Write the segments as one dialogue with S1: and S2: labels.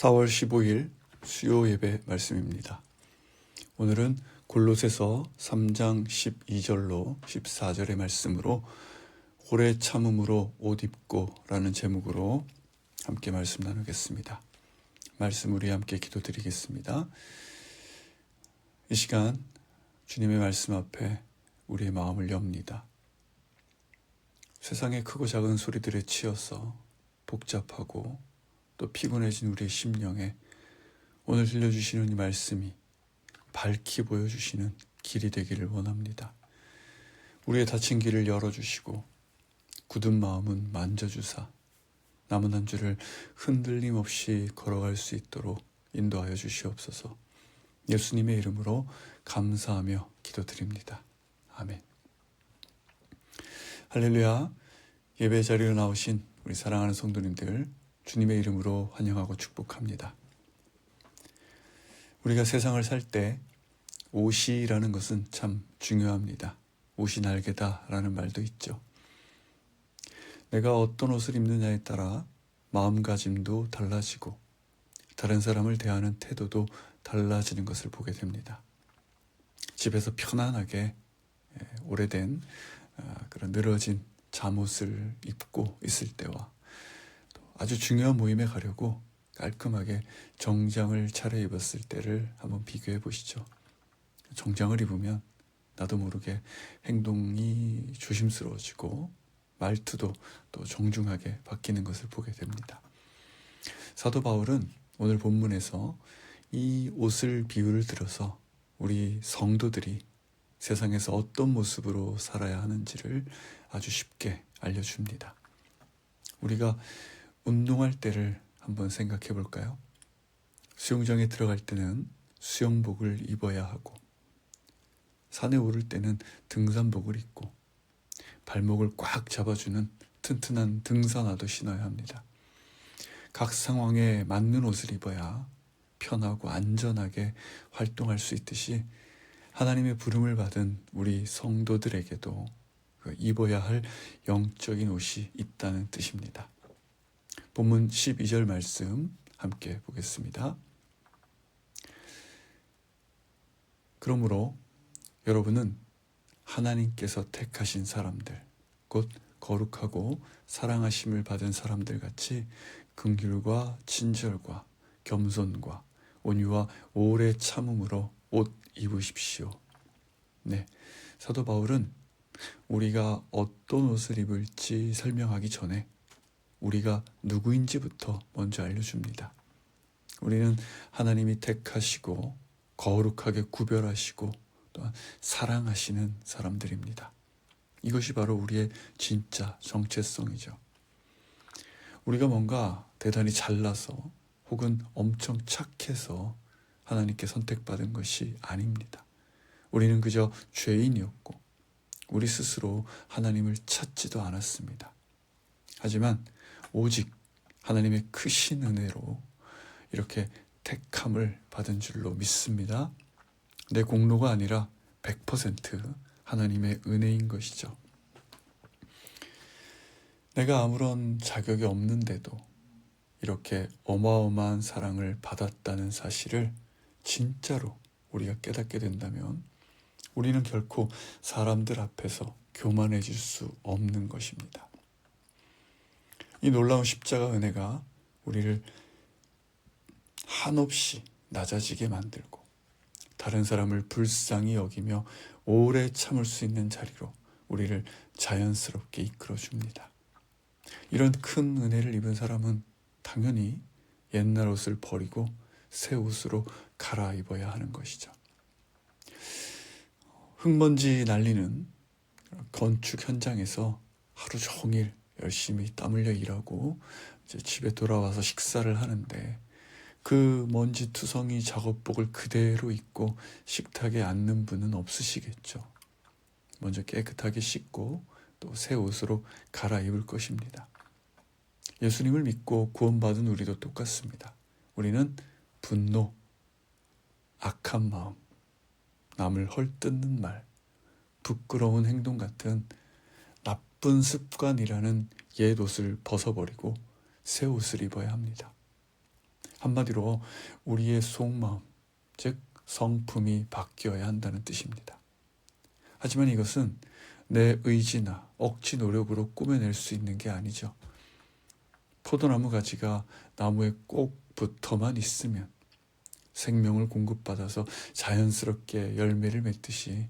S1: 4월 15일 수요 예배 말씀입니다. 오늘은 골로새서 3장 12절로 14절의 말씀으로 오래 참음으로 옷 입고 라는 제목으로 함께 말씀 나누겠습니다. 말씀 우리 함께 기도드리겠습니다. 이 시간 주님의 말씀 앞에 우리의 마음을 엽니다. 세상의 크고 작은 소리들에 치여서 복잡하고 또 피곤해진 우리의 심령에 오늘 들려주시는 이 말씀이 밝히 보여주시는 길이 되기를 원합니다. 우리의 닫힌 길을 열어주시고 굳은 마음은 만져주사 남은 한 주를 흔들림 없이 걸어갈 수 있도록 인도하여 주시옵소서. 예수님의 이름으로 감사하며 기도드립니다. 아멘. 할렐루야. 예배 자리로 나오신 우리 사랑하는 성도님들 주님의 이름으로 환영하고 축복합니다. 우리가 세상을 살 때 옷이라는 것은 참 중요합니다. 옷이 날개다라는 말도 있죠. 내가 어떤 옷을 입느냐에 따라 마음가짐도 달라지고 다른 사람을 대하는 태도도 달라지는 것을 보게 됩니다. 집에서 편안하게 오래된 그런 늘어진 잠옷을 입고 있을 때와 아주 중요한 모임에 가려고 깔끔하게 정장을 차려입었을 때를 한번 비교해 보시죠. 정장을 입으면 나도 모르게 행동이 조심스러워지고 말투도 또 정중하게 바뀌는 것을 보게 됩니다. 사도 바울은 오늘 본문에서 이 옷을 비유를 들어서 우리 성도들이 세상에서 어떤 모습으로 살아야 하는지를 아주 쉽게 알려줍니다. 우리가 운동할 때를 한번 생각해 볼까요? 수영장에 들어갈 때는 수영복을 입어야 하고 산에 오를 때는 등산복을 입고 발목을 꽉 잡아주는 튼튼한 등산화도 신어야 합니다. 각 상황에 맞는 옷을 입어야 편하고 안전하게 활동할 수 있듯이 하나님의 부름을 받은 우리 성도들에게도 입어야 할 영적인 옷이 있다는 뜻입니다. 본문 12절 말씀 함께 보겠습니다. 그러므로 여러분은 하나님께서 택하신 사람들, 곧 거룩하고 사랑하심을 받은 사람들 같이 긍휼과 친절과 겸손과 온유와 오래 참음으로 옷 입으십시오. 네, 사도 바울은 우리가 어떤 옷을 입을지 설명하기 전에 우리가 누구인지부터 먼저 알려줍니다. 우리는 하나님이 택하시고 거룩하게 구별하시고 또한 사랑하시는 사람들입니다. 이것이 바로 우리의 진짜 정체성이죠. 우리가 뭔가 대단히 잘나서 혹은 엄청 착해서 하나님께 선택받은 것이 아닙니다. 우리는 그저 죄인이었고 우리 스스로 하나님을 찾지도 않았습니다. 하지만 오직 하나님의 크신 은혜로 이렇게 택함을 받은 줄로 믿습니다. 내 공로가 아니라 100% 하나님의 은혜인 것이죠. 내가 아무런 자격이 없는데도 이렇게 어마어마한 사랑을 받았다는 사실을 진짜로 우리가 깨닫게 된다면 우리는 결코 사람들 앞에서 교만해질 수 없는 것입니다. 이 놀라운 십자가 은혜가 우리를 한없이 낮아지게 만들고 다른 사람을 불쌍히 여기며 오래 참을 수 있는 자리로 우리를 자연스럽게 이끌어줍니다. 이런 큰 은혜를 입은 사람은 당연히 옛날 옷을 버리고 새 옷으로 갈아입어야 하는 것이죠. 흙먼지 날리는 건축 현장에서 하루 종일 열심히 땀 흘려 일하고 이제 집에 돌아와서 식사를 하는데 그 먼지투성이 작업복을 그대로 입고 식탁에 앉는 분은 없으시겠죠. 먼저 깨끗하게 씻고 또 새 옷으로 갈아입을 것입니다. 예수님을 믿고 구원받은 우리도 똑같습니다. 우리는 분노, 악한 마음, 남을 헐뜯는 말, 부끄러운 행동 같은 나쁜 습관이라는 옛 옷을 벗어버리고 새 옷을 입어야 합니다. 한마디로 우리의 속마음, 즉 성품이 바뀌어야 한다는 뜻입니다. 하지만 이것은 내 의지나 억지 노력으로 꾸며낼 수 있는 게 아니죠. 포도나무 가지가 나무에 꼭 붙어만 있으면 생명을 공급받아서 자연스럽게 열매를 맺듯이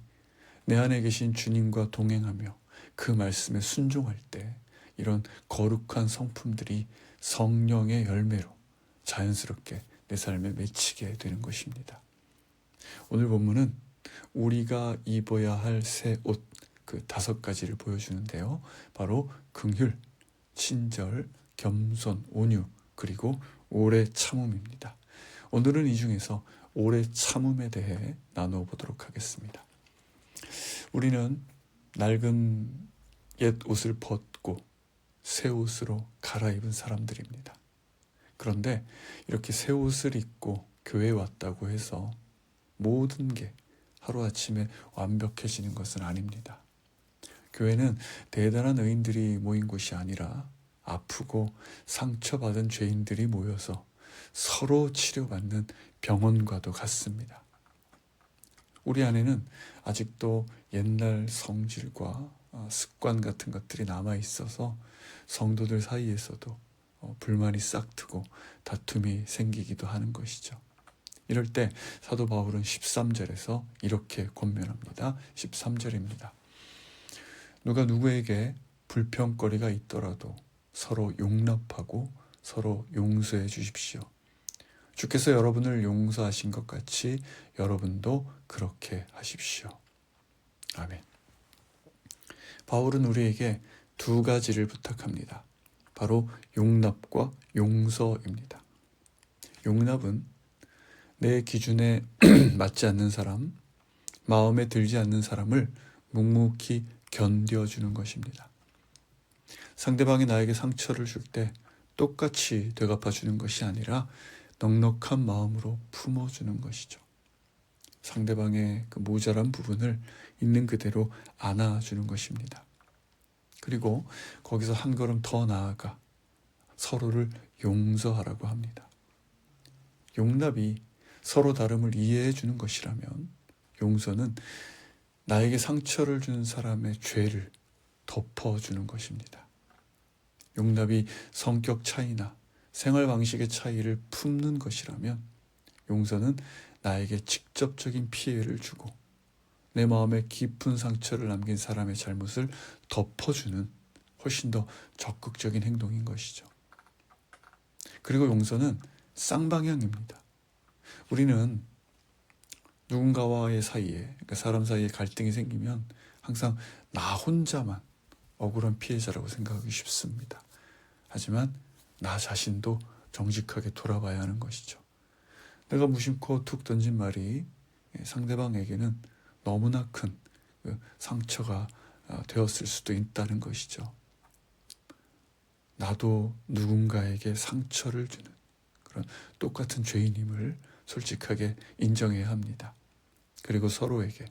S1: 내 안에 계신 주님과 동행하며 그 말씀에 순종할 때 이런 거룩한 성품들이 성령의 열매로 자연스럽게 내 삶에 맺히게 되는 것입니다. 오늘 본문은 우리가 입어야 할 새 옷, 그 5가지를 보여주는데요. 바로 긍휼, 친절, 겸손, 온유, 그리고 오래 참음입니다. 오늘은 이 중에서 오래 참음에 대해 나누어 보도록 하겠습니다. 우리는 낡은 옛 옷을 벗고 새 옷으로 갈아입은 사람들입니다. 그런데 이렇게 새 옷을 입고 교회에 왔다고 해서 모든 게 하루아침에 완벽해지는 것은 아닙니다. 교회는 대단한 의인들이 모인 곳이 아니라 아프고 상처받은 죄인들이 모여서 서로 치료받는 병원과도 같습니다. 우리 안에는 아직도 옛날 성질과 습관 같은 것들이 남아있어서 성도들 사이에서도 불만이 싹트고 다툼이 생기기도 하는 것이죠. 이럴 때 사도 바울은 13절에서 이렇게 권면합니다. 13절입니다. 누가 누구에게 불평거리가 있더라도 서로 용납하고 서로 용서해 주십시오. 주께서 여러분을 용서하신 것 같이 여러분도 그렇게 하십시오. 아멘. 바울은 우리에게 2가지를 부탁합니다. 바로 용납과 용서입니다. 용납은 내 기준에 맞지 않는 사람, 마음에 들지 않는 사람을 묵묵히 견뎌주는 것입니다. 상대방이 나에게 상처를 줄 때 똑같이 되갚아주는 것이 아니라 넉넉한 마음으로 품어주는 것이죠. 상대방의 그 모자란 부분을 있는 그대로 안아주는 것입니다. 그리고 거기서 한 걸음 더 나아가 서로를 용서하라고 합니다. 용납이 서로 다름을 이해해 주는 것이라면 용서는 나에게 상처를 준 사람의 죄를 덮어주는 것입니다. 용납이 성격 차이나 생활 방식의 차이를 품는 것이라면 용서는 나에게 직접적인 피해를 주고 내 마음에 깊은 상처를 남긴 사람의 잘못을 덮어주는 훨씬 더 적극적인 행동인 것이죠. 그리고 용서는 쌍방향입니다. 우리는 누군가와의 사이에, 그러니까 사람 사이에 갈등이 생기면 항상 나 혼자만 억울한 피해자라고 생각하기 쉽습니다. 하지만 나 자신도 정직하게 돌아봐야 하는 것이죠. 내가 무심코 툭 던진 말이 상대방에게는 너무나 큰 상처가 되었을 수도 있다는 것이죠. 나도 누군가에게 상처를 주는 그런 똑같은 죄인임을 솔직하게 인정해야 합니다. 그리고 서로에게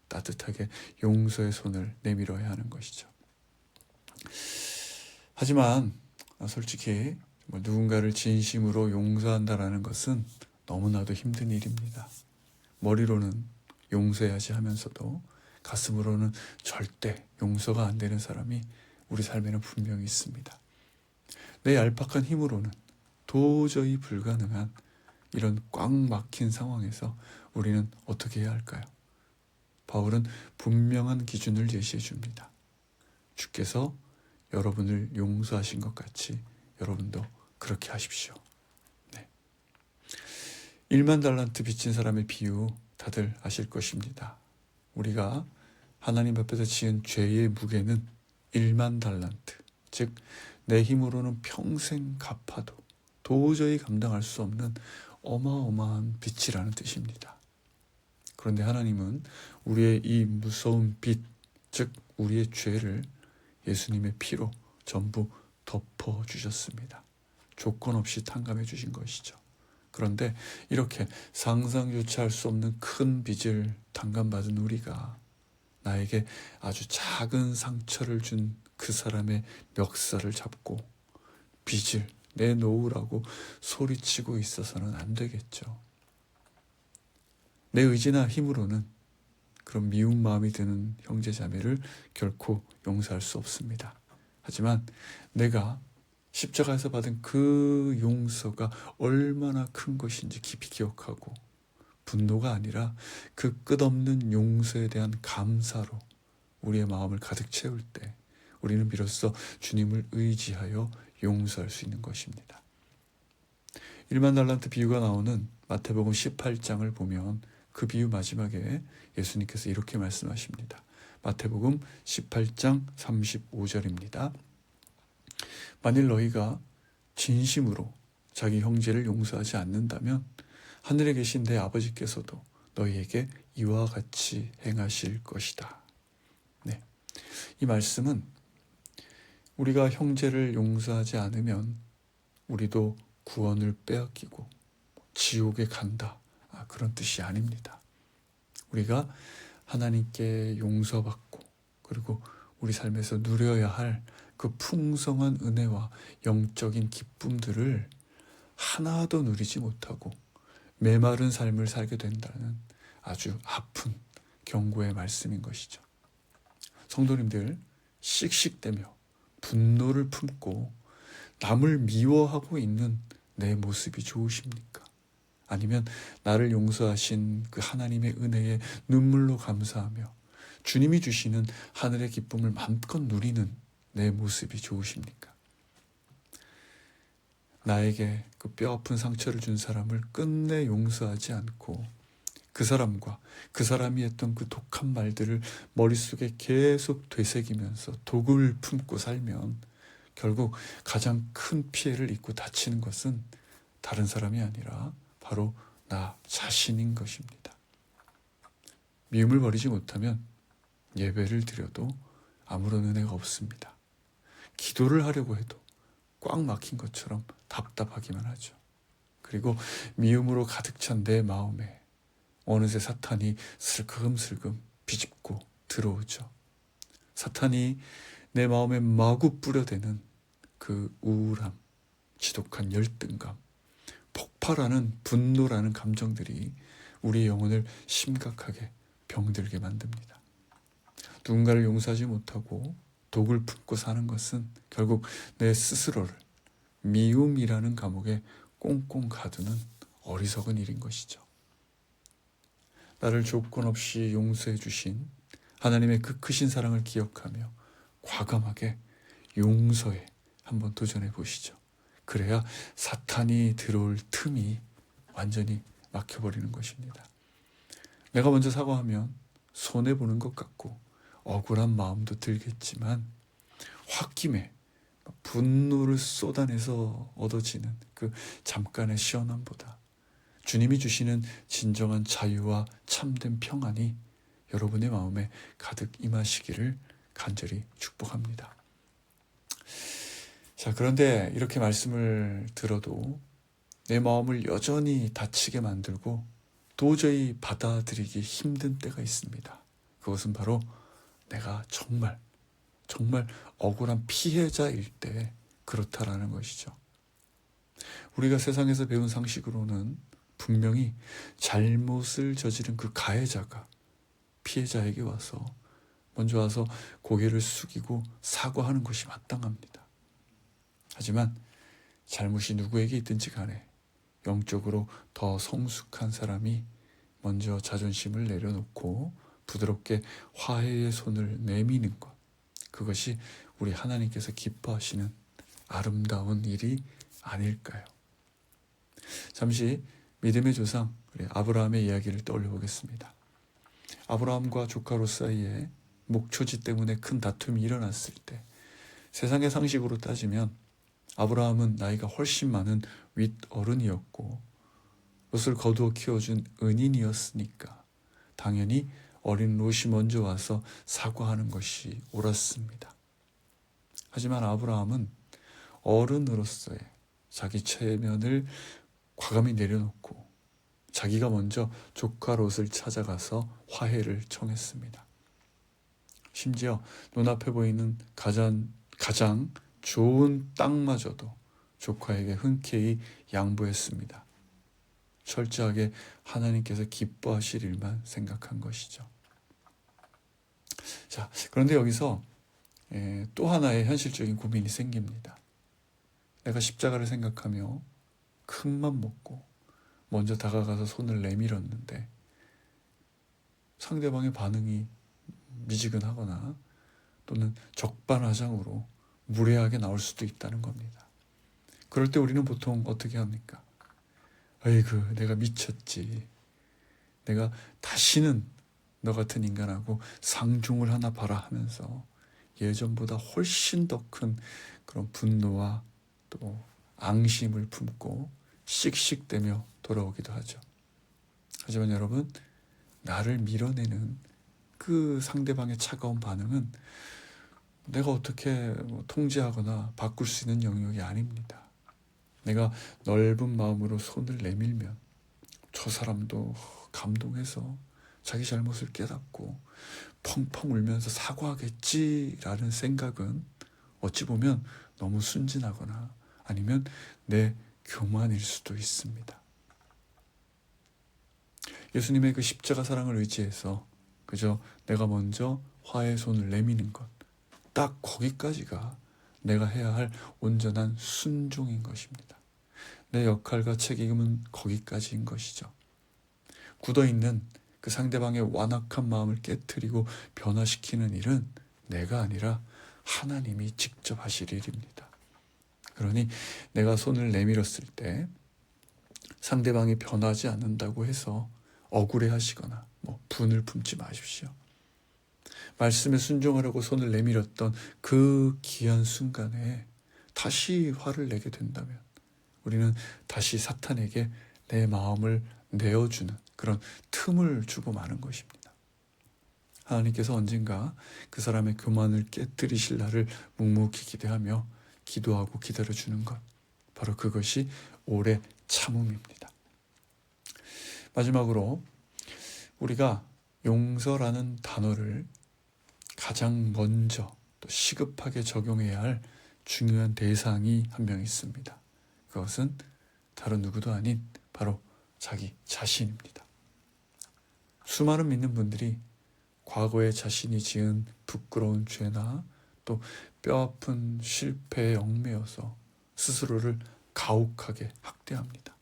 S1: 따뜻하게 용서의 손을 내밀어야 하는 것이죠. 하지만 솔직히 누군가를 진심으로 용서한다라는 것은 너무나도 힘든 일입니다. 머리로는 용서해야지 하면서도 가슴으로는 절대 용서가 안 되는 사람이 우리 삶에는 분명히 있습니다. 내 얄팍한 힘으로는 도저히 불가능한 이런 꽉 막힌 상황에서 우리는 어떻게 해야 할까요? 바울은 분명한 기준을 제시해 줍니다. 주께서 여러분을 용서하신 것 같이 여러분도 그렇게 하십시오. 네. 1만 달란트 빚진 사람의 비유 다들 아실 것입니다. 우리가 하나님 앞에서 지은 죄의 무게는 1만 달란트, 즉 내 힘으로는 평생 갚아도 도저히 감당할 수 없는 어마어마한 빚이라는 뜻입니다. 그런데 하나님은 우리의 이 무서운 빚, 즉 우리의 죄를 예수님의 피로 전부 덮어주셨습니다. 조건 없이 탕감해 주신 것이죠. 그런데 이렇게 상상조차 할 수 없는 큰 빚을 탕감받은 우리가 나에게 아주 작은 상처를 준 그 사람의 멱살을 잡고 빚을 내놓으라고 소리치고 있어서는 안 되겠죠. 내 의지나 힘으로는 그런 미운 마음이 드는 형제 자매를 결코 용서할 수 없습니다. 하지만 내가 십자가에서 받은 그 용서가 얼마나 큰 것인지 깊이 기억하고 분노가 아니라 그 끝없는 용서에 대한 감사로 우리의 마음을 가득 채울 때 우리는 비로소 주님을 의지하여 용서할 수 있는 것입니다. 1만 달란트 비유가 나오는 마태복음 18장을 보면 그 비유 마지막에 예수님께서 이렇게 말씀하십니다. 마태복음 18장 35절입니다. 만일 너희가 진심으로 자기 형제를 용서하지 않는다면 하늘에 계신 내 아버지께서도 너희에게 이와 같이 행하실 것이다. 네, 이 말씀은 우리가 형제를 용서하지 않으면 우리도 구원을 빼앗기고 지옥에 간다. 그런 뜻이 아닙니다. 우리가 하나님께 용서받고 그리고 우리 삶에서 누려야 할 그 풍성한 은혜와 영적인 기쁨들을 하나도 누리지 못하고 메마른 삶을 살게 된다는 아주 아픈 경고의 말씀인 것이죠. 성도님들, 씩씩대며 분노를 품고 남을 미워하고 있는 내 모습이 좋으십니까? 아니면 나를 용서하신 그 하나님의 은혜에 눈물로 감사하며 주님이 주시는 하늘의 기쁨을 마음껏 누리는 내 모습이 좋으십니까? 나에게 그 뼈아픈 상처를 준 사람을 끝내 용서하지 않고 그 사람과 그 사람이 했던 그 독한 말들을 머릿속에 계속 되새기면서 독을 품고 살면 결국 가장 큰 피해를 입고 다치는 것은 다른 사람이 아니라 바로 나 자신인 것입니다. 미움을 버리지 못하면 예배를 드려도 아무런 은혜가 없습니다. 기도를 하려고 해도 꽉 막힌 것처럼 답답하기만 하죠. 그리고 미움으로 가득 찬 내 마음에 어느새 사탄이 슬금슬금 비집고 들어오죠. 사탄이 내 마음에 마구 뿌려대는 그 우울함, 지독한 열등감, 폭발하는 분노라는 감정들이 우리의 영혼을 심각하게 병들게 만듭니다. 누군가를 용서하지 못하고 독을 품고 사는 것은 결국 내 스스로를 미움이라는 감옥에 꽁꽁 가두는 어리석은 일인 것이죠. 나를 조건 없이 용서해 주신 하나님의 그 크신 사랑을 기억하며 과감하게 용서에 한번 도전해 보시죠. 그래야 사탄이 들어올 틈이 완전히 막혀버리는 것입니다. 내가 먼저 사과하면 손해보는 것 같고 억울한 마음도 들겠지만 홧김에 분노를 쏟아내서 얻어지는 그 잠깐의 시원함보다 주님이 주시는 진정한 자유와 참된 평안이 여러분의 마음에 가득 임하시기를 간절히 축복합니다. 자, 그런데 이렇게 말씀을 들어도 내 마음을 여전히 다치게 만들고 도저히 받아들이기 힘든 때가 있습니다. 그것은 바로 내가 정말 억울한 피해자일 때 그렇다라는 것이죠. 우리가 세상에서 배운 상식으로는 분명히 잘못을 저지른 그 가해자가 피해자에게 먼저 와서 고개를 숙이고 사과하는 것이 마땅합니다. 하지만 잘못이 누구에게 있든지 간에 영적으로 더 성숙한 사람이 먼저 자존심을 내려놓고 부드럽게 화해의 손을 내미는 것, 그것이 우리 하나님께서 기뻐하시는 아름다운 일이 아닐까요? 잠시 믿음의 조상 아브라함의 이야기를 떠올려 보겠습니다. 아브라함과 조카 롯 사이에 목초지 때문에 큰 다툼이 일어났을 때 세상의 상식으로 따지면 아브라함은 나이가 훨씬 많은 윗어른이었고 롯을 거두어 키워준 은인이었으니까 당연히 어린 롯이 먼저 와서 사과하는 것이 옳았습니다. 하지만 아브라함은 어른으로서의 자기 체면을 과감히 내려놓고 자기가 먼저 조카 롯을 찾아가서 화해를 청했습니다. 심지어 눈앞에 보이는 가장 좋은 땅마저도 조카에게 흔쾌히 양보했습니다. 철저하게 하나님께서 기뻐하실 일만 생각한 것이죠. 자, 그런데 여기서 또 하나의 현실적인 고민이 생깁니다. 내가 십자가를 생각하며 큰맘 먹고 먼저 다가가서 손을 내밀었는데 상대방의 반응이 미지근하거나 또는 적반하장으로 무례하게 나올 수도 있다는 겁니다. 그럴 때 우리는 보통 어떻게 합니까? 아이고, 내가 미쳤지. 내가 다시는 너 같은 인간하고 상종을 하나 봐라 하면서 예전보다 훨씬 더 큰 그런 분노와 또 앙심을 품고 씩씩대며 돌아오기도 하죠. 하지만 여러분, 나를 밀어내는 그 상대방의 차가운 반응은 내가 어떻게 통제하거나 바꿀 수 있는 영역이 아닙니다. 내가 넓은 마음으로 손을 내밀면 저 사람도 감동해서 자기 잘못을 깨닫고 펑펑 울면서 사과하겠지라는 생각은 어찌 보면 너무 순진하거나 아니면 내 교만일 수도 있습니다. 예수님의 그 십자가 사랑을 의지해서 그저 내가 먼저 화해의 손을 내미는 것, 딱 거기까지가 내가 해야 할 온전한 순종인 것입니다. 내 역할과 책임은 거기까지인 것이죠. 굳어있는 그 상대방의 완악한 마음을 깨트리고 변화시키는 일은 내가 아니라 하나님이 직접 하실 일입니다. 그러니 내가 손을 내밀었을 때 상대방이 변하지 않는다고 해서 억울해 하시거나 분을 품지 마십시오. 말씀에 순종하려고 손을 내밀었던 그 귀한 순간에 다시 화를 내게 된다면 우리는 다시 사탄에게 내 마음을 내어주는 그런 틈을 주고 마는 것입니다. 하나님께서 언젠가 그 사람의 교만을 깨뜨리실 날을 묵묵히 기대하며 기도하고 기다려주는 것, 바로 그것이 오래 참음입니다. 마지막으로 우리가 용서라는 단어를 가장 먼저 또 시급하게 적용해야 할 중요한 대상이 한 명 있습니다. 그것은 다른 누구도 아닌 바로 자기 자신입니다. 수많은 믿는 분들이 과거에 자신이 지은 부끄러운 죄나 또 뼈아픈 실패에 얽매여서 스스로를 가혹하게 학대합니다.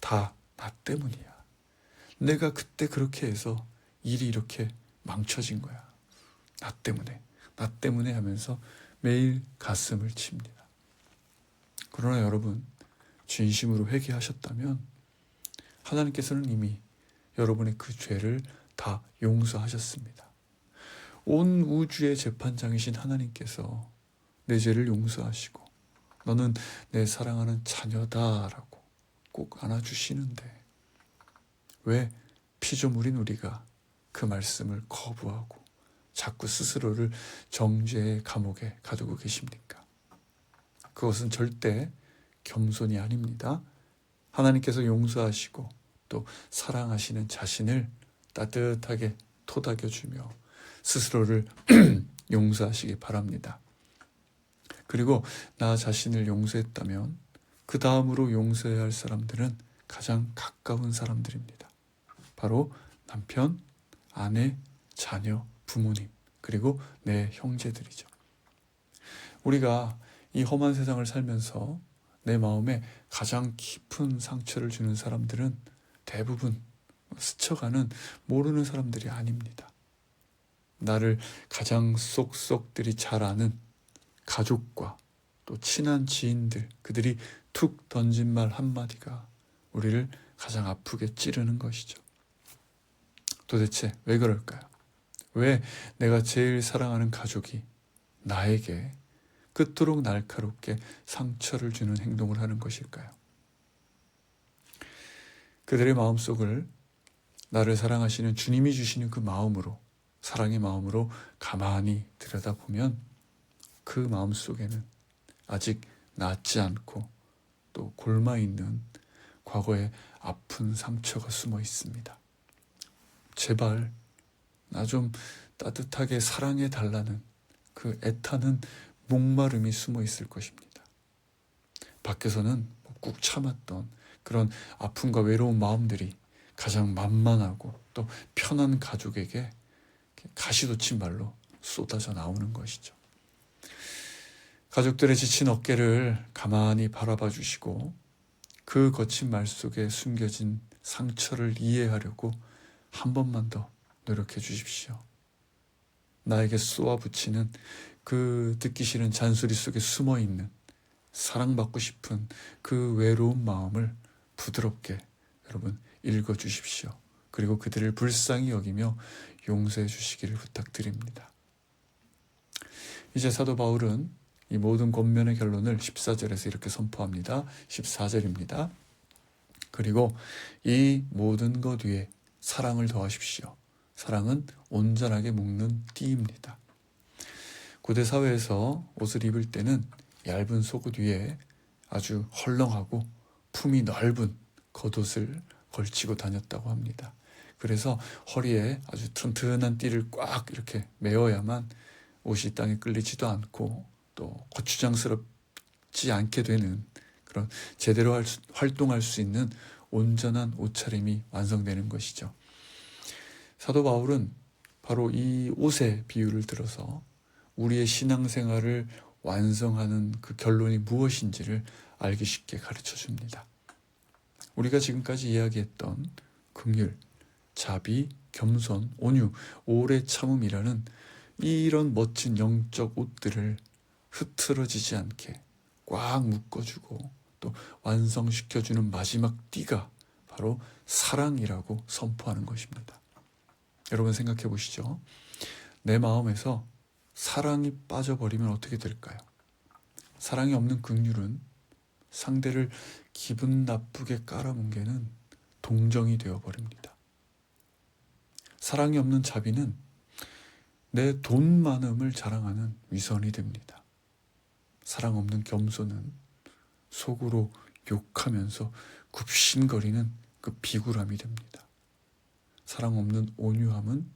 S1: 다 나 때문이야. 내가 그때 그렇게 해서 일이 이렇게 망쳐진 거야. 나 때문에 하면서 매일 가슴을 칩니다. 그러나 여러분, 진심으로 회개하셨다면 하나님께서는 이미 여러분의 그 죄를 다 용서하셨습니다. 온 우주의 재판장이신 하나님께서 내 죄를 용서하시고 너는 내 사랑하는 자녀다라고 꼭 안아주시는데 왜 피조물인 우리가 그 말씀을 거부하고 자꾸 스스로를 정죄의 감옥에 가두고 계십니까? 그것은 절대 겸손이 아닙니다. 하나님께서 용서하시고 또 사랑하시는 자신을 따뜻하게 토닥여주며 스스로를 용서하시기 바랍니다. 그리고 나 자신을 용서했다면 그 다음으로 용서해야 할 사람들은 가장 가까운 사람들입니다. 바로 남편, 아내, 자녀, 부모님, 그리고 내 형제들이죠. 우리가 이 험한 세상을 살면서 내 마음에 가장 깊은 상처를 주는 사람들은 대부분 스쳐가는 모르는 사람들이 아닙니다. 나를 가장 쏙쏙들이 잘 아는 가족과 또 친한 지인들, 그들이 툭 던진 말 한마디가 우리를 가장 아프게 찌르는 것이죠. 도대체 왜 그럴까요? 왜 내가 제일 사랑하는 가족이 나에게 그토록 날카롭게 상처를 주는 행동을 하는 것일까요? 그들의 마음속을 나를 사랑하시는 주님이 주시는 그 마음으로, 사랑의 마음으로 가만히 들여다보면 그 마음속에는 아직 낫지 않고 또 골마있는 과거의 아픈 상처가 숨어 있습니다. 제발 나 좀 따뜻하게 사랑해 달라는 그 애타는 목마름이 숨어 있을 것입니다. 밖에서는 꾹 참았던 그런 아픔과 외로운 마음들이 가장 만만하고 또 편한 가족에게 가시돋친 말로 쏟아져 나오는 것이죠. 가족들의 지친 어깨를 가만히 바라봐 주시고 그 거친 말 속에 숨겨진 상처를 이해하려고 한 번만 더 노력해 주십시오. 나에게 쏘아붙이는 그 듣기 싫은 잔소리 속에 숨어있는 사랑받고 싶은 그 외로운 마음을 부드럽게 여러분 읽어주십시오. 그리고 그들을 불쌍히 여기며 용서해 주시기를 부탁드립니다. 이제 사도 바울은 이 모든 권면의 결론을 14절에서 이렇게 선포합니다. 14절입니다. 그리고 이 모든 것 위에 사랑을 더하십시오. 사랑은 온전하게 묶는 띠입니다. 고대 사회에서 옷을 입을 때는 얇은 속옷 위에 아주 헐렁하고 품이 넓은 겉옷을 걸치고 다녔다고 합니다. 그래서 허리에 아주 튼튼한 띠를 꽉 이렇게 메어야만 옷이 땅에 끌리지도 않고 또 거추장스럽지 않게 되는 그런 제대로 활동할 수 있는 온전한 옷차림이 완성되는 것이죠. 사도 바울은 바로 이 옷의 비유를 들어서 우리의 신앙생활을 완성하는 그 결론이 무엇인지를 알기 쉽게 가르쳐 줍니다. 우리가 지금까지 이야기했던 긍휼, 자비, 겸손, 온유, 오래 참음이라는 이런 멋진 영적 옷들을 흐트러지지 않게 꽉 묶어주고 또 완성시켜주는 마지막 띠가 바로 사랑이라고 선포하는 것입니다. 여러분 생각해 보시죠. 내 마음에서 사랑이 빠져버리면 어떻게 될까요? 사랑이 없는 긍휼은 상대를 기분 나쁘게 깔아뭉개는 동정이 되어버립니다. 사랑이 없는 자비는 내 돈 많음을 자랑하는 위선이 됩니다. 사랑 없는 겸손은 속으로 욕하면서 굽신거리는 그 비굴함이 됩니다. 사랑 없는 온유함은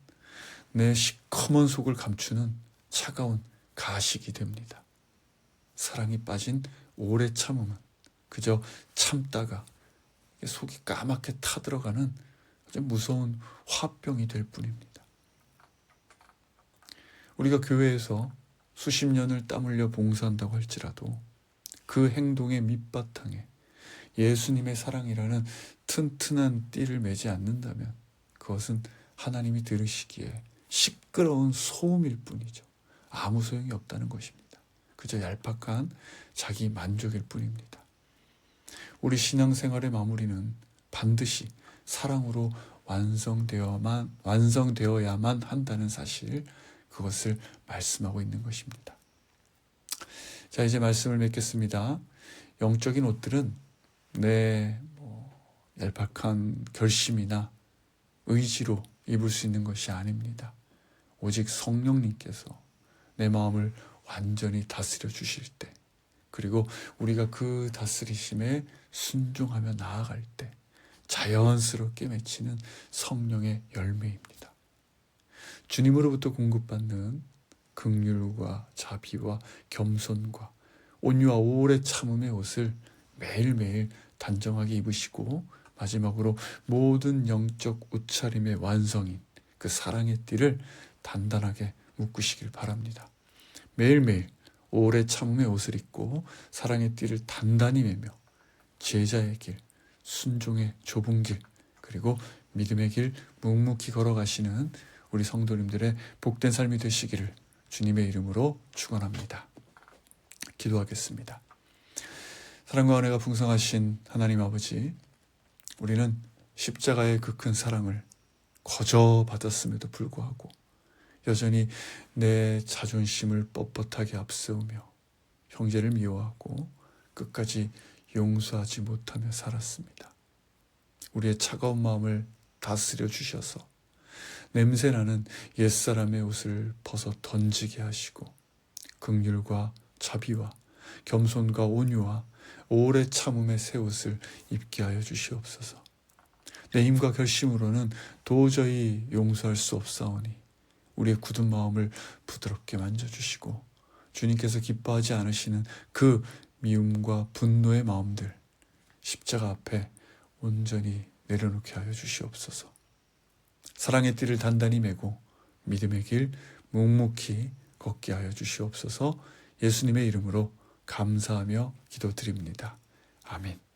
S1: 내 시커먼 속을 감추는 차가운 가식이 됩니다. 사랑이 빠진 오래 참음은 그저 참다가 속이 까맣게 타들어가는 아주 무서운 화병이 될 뿐입니다. 우리가 교회에서 수십 년을 땀 흘려 봉사한다고 할지라도 그 행동의 밑바탕에 예수님의 사랑이라는 튼튼한 띠를 매지 않는다면 그것은 하나님이 들으시기에 시끄러운 소음일 뿐이죠. 아무 소용이 없다는 것입니다. 그저 얄팍한 자기 만족일 뿐입니다. 우리 신앙생활의 마무리는 반드시 사랑으로 완성되어야만 한다는 사실, 그것을 말씀하고 있는 것입니다. 자, 이제 말씀을 맺겠습니다. 영적인 옷들은 내 얄팍한 결심이나 의지로 입을 수 있는 것이 아닙니다. 오직 성령님께서 내 마음을 완전히 다스려 주실 때, 그리고 우리가 그 다스리심에 순종하며 나아갈 때 자연스럽게 맺히는 성령의 열매입니다. 주님으로부터 공급받는 긍휼과 자비와 겸손과 온유와 오래 참음의 옷을 매일매일 단정하게 입으시고 마지막으로 모든 영적 옷차림의 완성인 그 사랑의 띠를 단단하게 묶으시길 바랍니다. 매일매일 오래 참음의 옷을 입고 사랑의 띠를 단단히 매며 제자의 길, 순종의 좁은 길, 그리고 믿음의 길 묵묵히 걸어가시는 우리 성도님들의 복된 삶이 되시기를 주님의 이름으로 축원합니다. 기도하겠습니다. 사랑과 은혜가 풍성하신 하나님 아버지, 우리는 십자가의 그 큰 사랑을 거저 받았음에도 불구하고 여전히 내 자존심을 뻣뻣하게 앞세우며 형제를 미워하고 끝까지 용서하지 못하며 살았습니다. 우리의 차가운 마음을 다스려 주셔서 냄새나는 옛사람의 옷을 벗어 던지게 하시고 긍휼과 자비와 겸손과 온유와 오래 참음의 새 옷을 입게 하여 주시옵소서. 내 힘과 결심으로는 도저히 용서할 수 없사오니 우리의 굳은 마음을 부드럽게 만져주시고 주님께서 기뻐하지 않으시는 그 미움과 분노의 마음들 십자가 앞에 온전히 내려놓게 하여 주시옵소서. 사랑의 띠를 단단히 메고 믿음의 길 묵묵히 걷게 하여 주시옵소서. 예수님의 이름으로 감사하며 기도드립니다. 아멘.